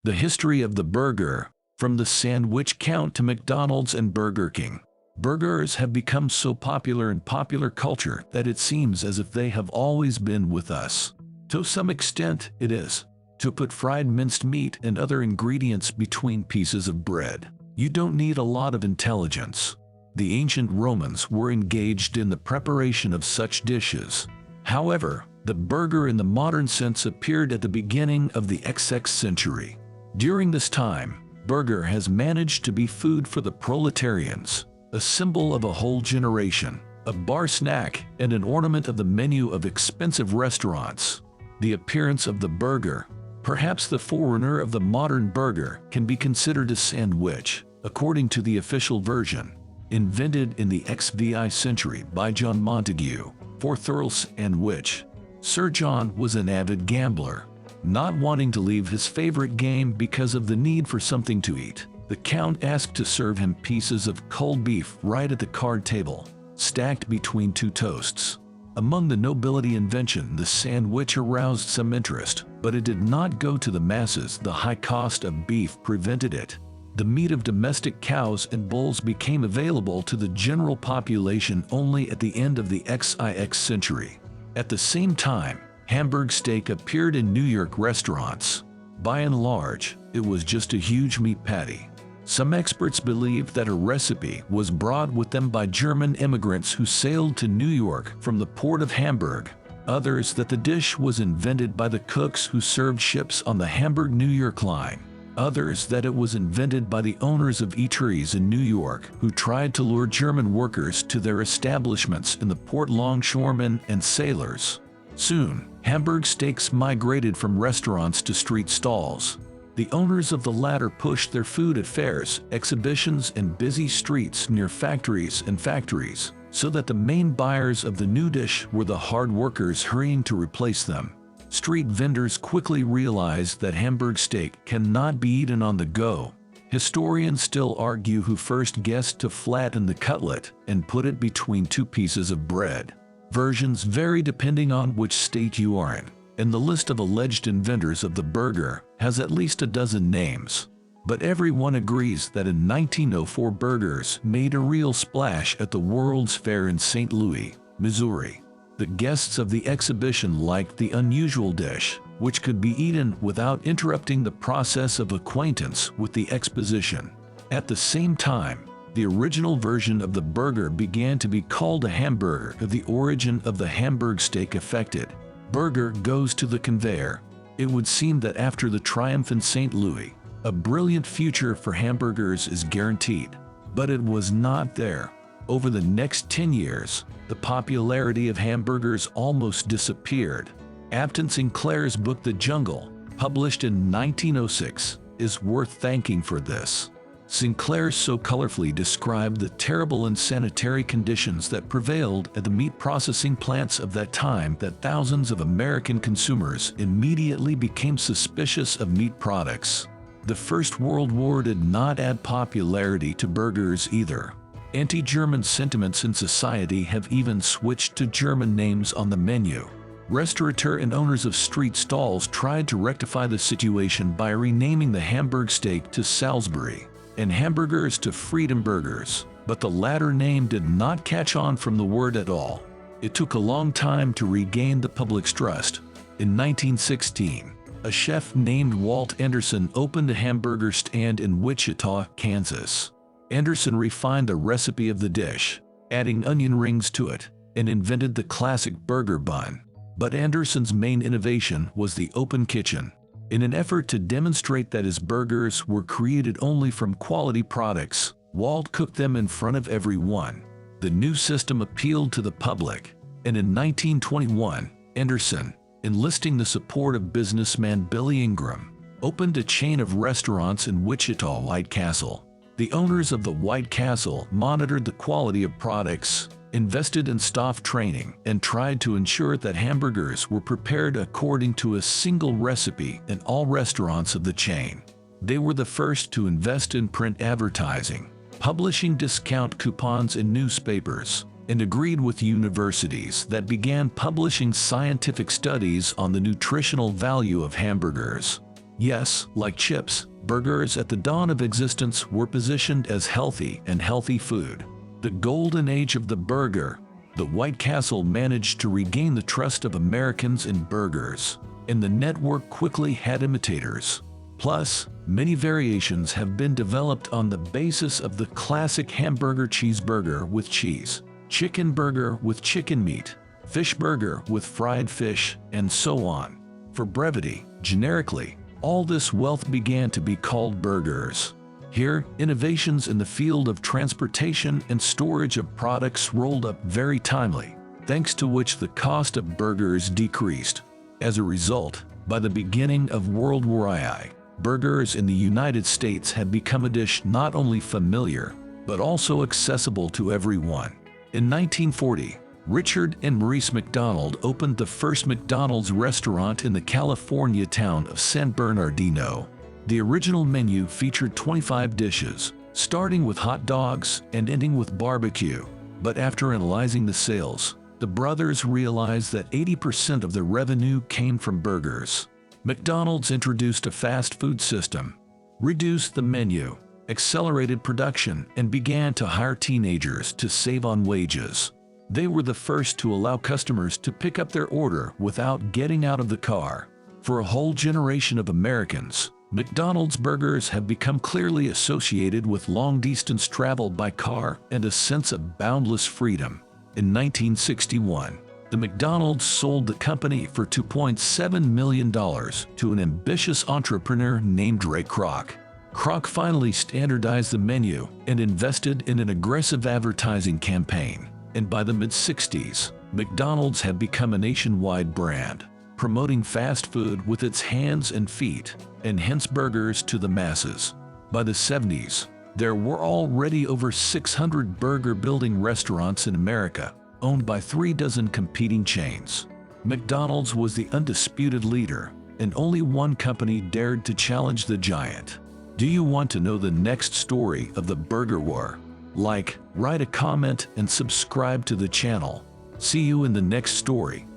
The history of the burger, from the sandwich count to McDonald's and Burger King. Burgers have become so popular in popular culture that it seems as if they have always been with us. To some extent, it is. To put fried minced meat and other ingredients between pieces of bread, you don't need a lot of intelligence. The ancient Romans were engaged in the preparation of such dishes. However, the burger in the modern sense appeared at the beginning of the XX century. During this time, burger has managed to be food for the proletarians, a symbol of a whole generation, a bar snack, and an ornament of the menu of expensive restaurants. The appearance of the burger, perhaps the forerunner of the modern burger, can be considered a sandwich, according to the official version. Invented in the XVI century by John Montague, for thorough sandwich. Sir John was an avid gambler, not wanting to leave his favorite game because of the need for something to eat. The Count asked to serve him pieces of cold beef right at the card table, stacked between two toasts. Among the nobility invention, the sandwich aroused some interest, but it did not go to the masses. The high cost of beef prevented it. The meat of domestic cows and bulls became available to the general population only at the end of the XIX century. At the same time, Hamburg steak appeared in New York restaurants. By and large, it was just a huge meat patty. Some experts believe that a recipe was brought with them by German immigrants who sailed to New York from the port of Hamburg. Others that the dish was invented by the cooks who served ships on the Hamburg-New York line. Others that it was invented by the owners of eateries in New York who tried to lure German workers to their establishments in the port, longshoremen and sailors. Soon, Hamburg steaks migrated from restaurants to street stalls. The owners of the latter pushed their food at fairs, exhibitions, and busy streets near factories, so that the main buyers of the new dish were the hard workers hurrying to replace them. Street vendors quickly realized that Hamburg steak cannot be eaten on the go. Historians still argue who first guessed to flatten the cutlet and put it between two pieces of bread. Versions vary depending on which state you are in, and the list of alleged inventors of the burger has at least a dozen names. But everyone agrees that in 1904 burgers made a real splash at the World's Fair in St. Louis, Missouri. The guests of the exhibition liked the unusual dish, which could be eaten without interrupting the process of acquaintance with the exposition. At the same time, the original version of the burger began to be called a hamburger. The origin of the Hamburg steak affected. Burger goes to the conveyor. It would seem that after the triumph in St. Louis, a brilliant future for hamburgers is guaranteed. But it was not there. Over the next 10 years, the popularity of hamburgers almost disappeared. Upton Sinclair's book The Jungle, published in 1906, is worth thanking for this. Sinclair so colorfully described the terrible unsanitary conditions that prevailed at the meat processing plants of that time that thousands of American consumers immediately became suspicious of meat products. The First World War did not add popularity to burgers either. Anti-German sentiments in society have even switched to German names on the menu. Restaurateurs and owners of street stalls tried to rectify the situation by renaming the Hamburg steak to Salisbury and hamburgers to Freedom Burgers, but the latter name did not catch on from the word at all. It took a long time to regain the public's trust. In 1916, a chef named Walt Anderson opened a hamburger stand in Wichita, Kansas. Anderson refined the recipe of the dish, adding onion rings to it, and invented the classic burger bun. But Anderson's main innovation was the open kitchen. In an effort to demonstrate that his burgers were created only from quality products, Walt cooked them in front of everyone. The new system appealed to the public, and in 1921, Anderson, enlisting the support of businessman Billy Ingram, opened a chain of restaurants in Wichita, White Castle. The owners of the White Castle monitored the quality of products, invested in staff training, and tried to ensure that hamburgers were prepared according to a single recipe in all restaurants of the chain. They were the first to invest in print advertising, publishing discount coupons in newspapers, and agreed with universities that began publishing scientific studies on the nutritional value of hamburgers. Yes, like chips, burgers at the dawn of existence were positioned as healthy food. The golden age of the burger. The White Castle managed to regain the trust of Americans in burgers, and the network quickly had imitators. Plus, many variations have been developed on the basis of the classic hamburger cheeseburger with cheese, chicken burger with chicken meat, fish burger with fried fish, and so on. For brevity, generically, all this wealth began to be called burgers. Here, innovations in the field of transportation and storage of products rolled up very timely, thanks to which the cost of burgers decreased. As a result, by the beginning of World War II, burgers in the United States had become a dish not only familiar, but also accessible to everyone. In 1940, Richard and Maurice McDonald opened the first McDonald's restaurant in the California town of San Bernardino. The original menu featured 25 dishes, starting with hot dogs and ending with barbecue. But after analyzing the sales, the brothers realized that 80% of the revenue came from burgers. McDonald's introduced a fast food system, reduced the menu, accelerated production, and began to hire teenagers to save on wages. They were the first to allow customers to pick up their order without getting out of the car. For a whole generation of Americans, McDonald's burgers have become clearly associated with long-distance travel by car and a sense of boundless freedom. In 1961, the McDonald's sold the company for $2.7 million to an ambitious entrepreneur named Ray Kroc. Kroc finally standardized the menu and invested in an aggressive advertising campaign. And by the mid-60s, McDonald's had become a nationwide brand, promoting fast food with its hands and feet, and hence burgers to the masses. By the 70s, there were already over 600 burger-building restaurants in America, owned by 36 competing chains. McDonald's was the undisputed leader, and only one company dared to challenge the giant. Do you want to know the next story of the burger war? Like, write a comment, and subscribe to the channel. See you in the next story.